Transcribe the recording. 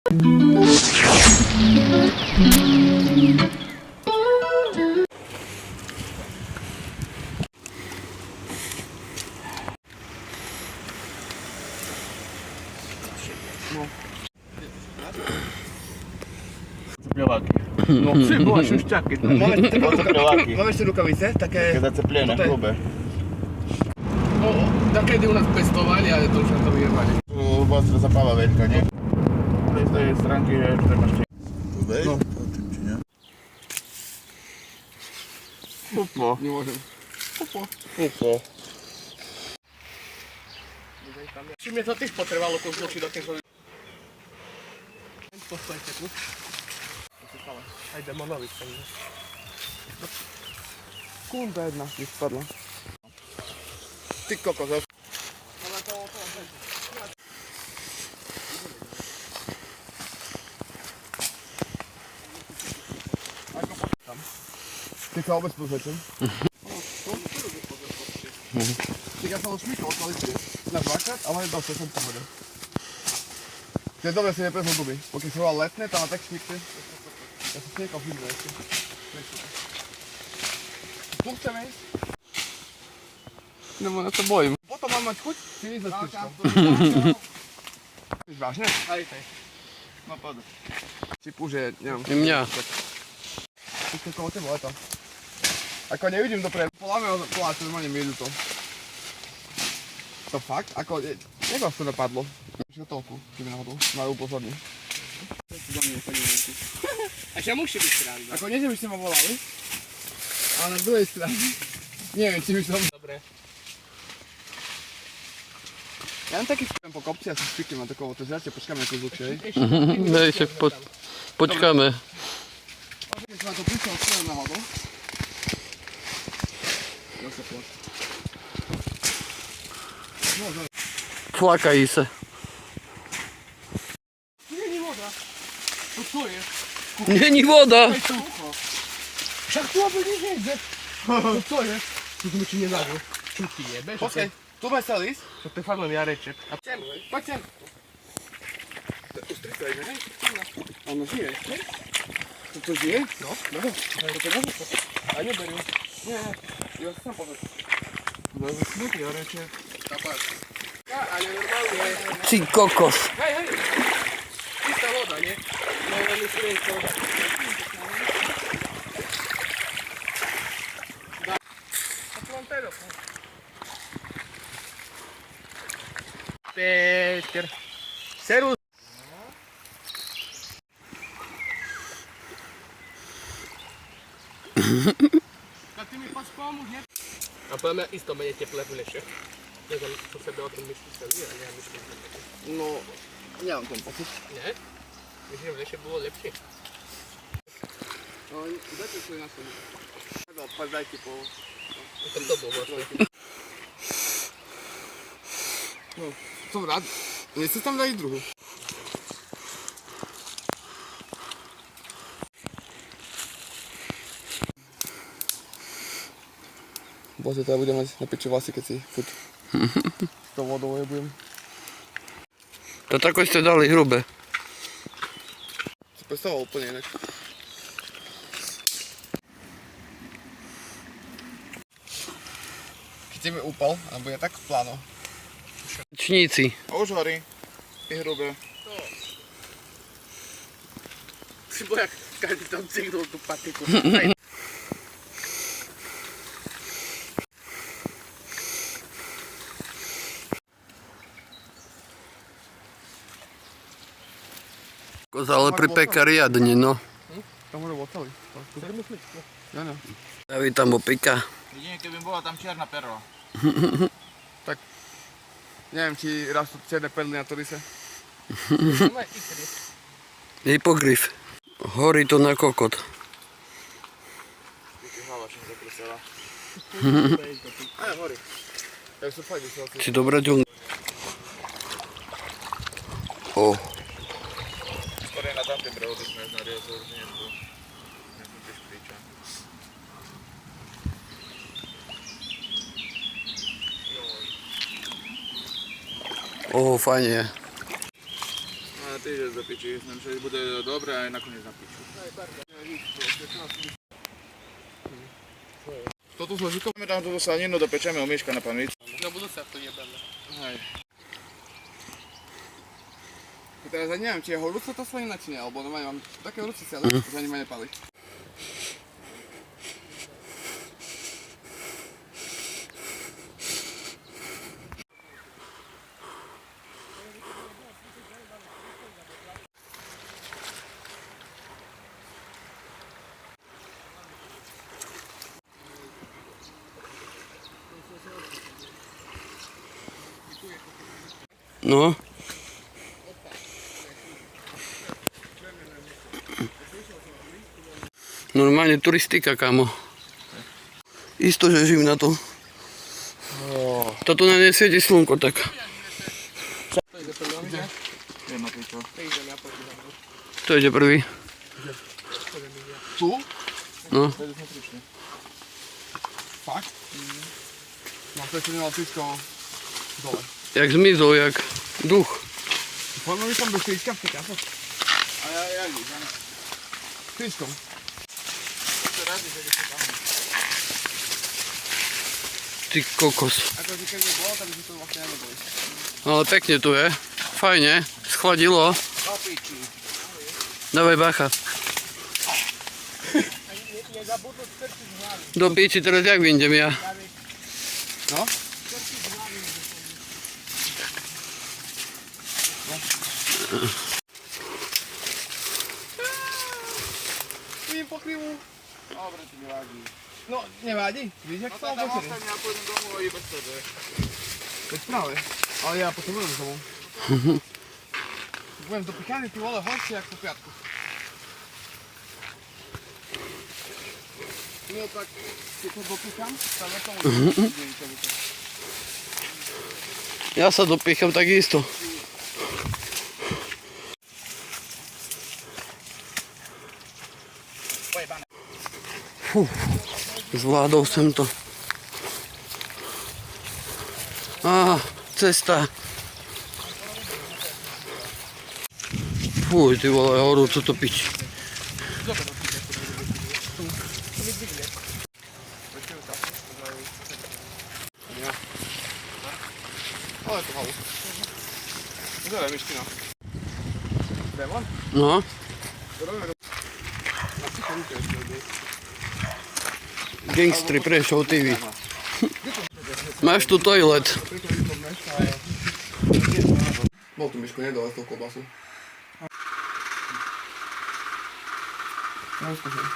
Ceplowaki. No psy, była sześciaki. Mamy jeszcze rukawice, takie Zaczepione, tutaj. grube. No, tak kiedy u nas pestowali, ale to już na to wyjechali. Tu ostra zapawa wielka, nie? Z tej stranki tutaj masz... Tutaj? No. Po tym, czy nie? Pupo. Nie możemy. Pupo. Či mi to tiež potrebalo konzlučiť do keď postojte tu. Aj demonoviť tam. Kunda jedna mi spadla. Ty kokos. Ty sa vôbec pozrečem? Tak ja som ho šmykol od kvalitě. Na dvakrát, ale nedal se, jsem pohodil. To je dobré si nepreznul duby. Pokud se ho letne, tam a tak šmykne. Ja som šmykal v ještě. Tu chceme ísť? Nebo ja to bojím. Potom mám mať chuť si ísť za styčkom. Víš vážne? Hej. No padł. Typu, že neviem. I mňa. Všetko kolo teba leta. Ako nevidím dopredu. Poláme ho poláce, normálne mi idú to. To fakt? Ako, jak vás to napadlo? Ešte toľku, keby náhodou. Majú upozorniť. A čo musí byť strany? Ako nie, že by ste ma volali, ale na druhej strane. Neviem, či by som... Dobre. Ja len taký f***am po kopci a si špiknem na takovo, to zjazte, počkáme ako zvučej. Dajcie, počkamy. Keď som na to prišiel, odstredom náhodou. Zase plot. No, zase. Flakají se. Nie woda. To co je? Není voda. Však tu aby nič nejde. To co je? Tu sme ti nezažil. Čo ty jebeš? Počkej, tu sme chceli ísť. To je fakt len jareček. A Sem, poď sem. Tu strica ide, hej? Ono žije. To žije? No. No, to je to. A neberú. Nie, ja sa sám povedal. No smutný oreček. Kapáč. Ja, ale normálne. Ty kokos. Hej, hej. Čistá voda, nie? No, veľmi slovenská voda. Atlantero. Peter. Servus. Tak ty mi poď pomôž, nie? A poviem, isto menej teplé v leše. Neviem, čo sebe o tom myslíte vy, ale ja myslím, že také. No, nemám ten pocit. Nie? Myslím, že v leše bolo lepšie. No, dajte svoj na svoj. Poď dajte po... To bolo vlastne. No, som rád. Nechceš tam dať druhú? Bože, teda budem mať na piči vlasy, keď si furt s tou vodou jebujem. To tako ste dali hrubé. Si predstavoval úplne inak. Keď si mi upal, a bude tak plano. Čníci. A už horí. I hrubé. Si bol jak každý tam cíknul tú patiku. Ale pri pekari jadne, no. Tam bude oceli. Ja ne. Staví tam opika. Jedine keby bola tam čierna perla. Neviem, či rastú čierne perly na torise. Hypogryf. Horí to na kokot. Ty hlava všem zakrusela. Aj, horí. Jak sú fajne, sú Si dobrá ďung. O. Skoro je na tamtém brehu, by sme znali o zúrnienku. Ja som tiež pričam. O, fajne je. A ty, že do piči, že bude dobré aj nakoniec na piču. Toto s ložikom? Dáme tam túto slaninu, dopečeme omieška na pamäť. No budú sa to jebeme. Hej. Teraz ja neviem, či je horúca tá slanina, či nie, alebo normálne mám také horúce si, ale že ani ma nepali. No. Normálne turistika, kamo. Isto, že živím na to. Toto na nesvieti slnko, tak. Jedna pičo. To ide prvý. Tu? No. To sme prišli. Fakt? No to ešte nemal tričko dole. Jak zmizol, jak duch. Poďme mi tam bez trička v pikápo. A ja idem, ja ne. Tričkom. Ty kokos. Akože keď by bolo, tak by to vlastne neboli. Ale pekne tu je. Fajne. Schladilo. Dávaj bacha. Do piči, teraz jak vyjdem ja? No? Vidím pokryvu. Dobre, ti nevadí. No, nevadí. Víš, jak No to tak tam oblečený? ostane, ja pôjdem domov i bez tebe. Veď práve. Ale ja potrebujem domov. Budem dopíchaný, ty vole, horšie jak po piatku. No tak, keď to dopícham, tak na tomu Ja sa dopícham takisto. Zvládol som to. Cesta. Fuj, ty vole, horúco to piči. Ale to halu. Zeraj, myština. Demon? No, Asi to ruke ešte odej. Gangstri Prešov TV. Máš tu toilet. Bol tu myšku, nedole s tou kolbasu. No, skúšaj.